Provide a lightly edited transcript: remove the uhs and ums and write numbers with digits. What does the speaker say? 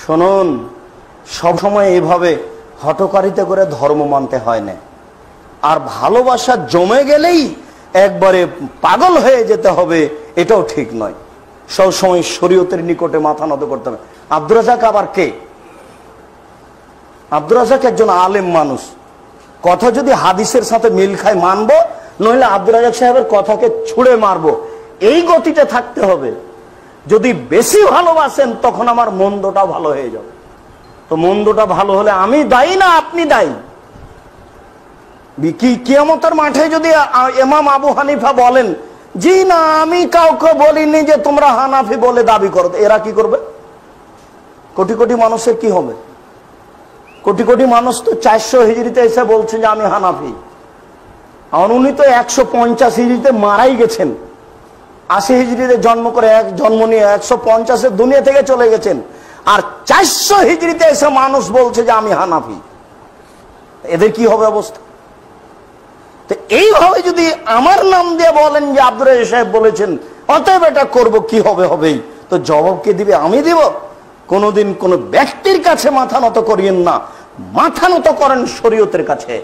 শুনুন, সব সময় এইভাবে হটকারিতা করে ধর্ম মানতে হয় না। আর ভালোবাসা জমে গেলেই একবারে পাগল হয়ে যেতে হবে, এটাও ঠিক নয়। সব সময় শরীয়তের নিকটে মাথা নত করতে হবে। আব্দুর রাজ্জাক আবার কে? আব্দুর রাজ্জাক একজন আলেম মানুষ। কথা যদি হাদিসের সাথে মিল খায় মানবো, নইলে আব্দুর রাজ্জাক সাহেবের কথাকে ছুঁড়ে মারবো, এই গতিতে থাকতে হবে। যদি বেশি ভালোবাসেন তখন আমার মন্দটা ভালো হয়ে যাবে। তো মন্দটা ভালো হলে আমি দায়ী না আপনি দায়ী? কিয়ামতের মাঠে যদি ইমাম আবু হানিফা বলেন, জি না আমি কাউকে বলিনি যে তোমরা হানাফি বলে দাবি করো, এরা কি করবে? কোটি কোটি মানুষের কি হবে? কোটি কোটি মানুষ তো 400 হিজরিতে এসে বলছে যে আমি হানাফি, আর উনি তো 150 হিজরিতে মারাই গেছেন। 80 হিজরিতে জন্ম নিয়ে 150 দুনিয়া থেকে চলে গেছেন, আর 400 হিজরিতে এসে মানুষ বলছে যে আমি হানাফি। এদের কি হবে অবস্থা? তো এইভাবে যদি আমার নাম দিয়ে বলেন যে আব্দুর রাজ্জাক সাহেব বলেছেন, অতএব এটা করবো, কি হবে হবেই, তো জবাব কে দিবে? আমি দিব? কোনোদিন কোন ব্যক্তির কাছে মাথা নত করিয়েন না, মাথা নত করেন শরীয়তের কাছে।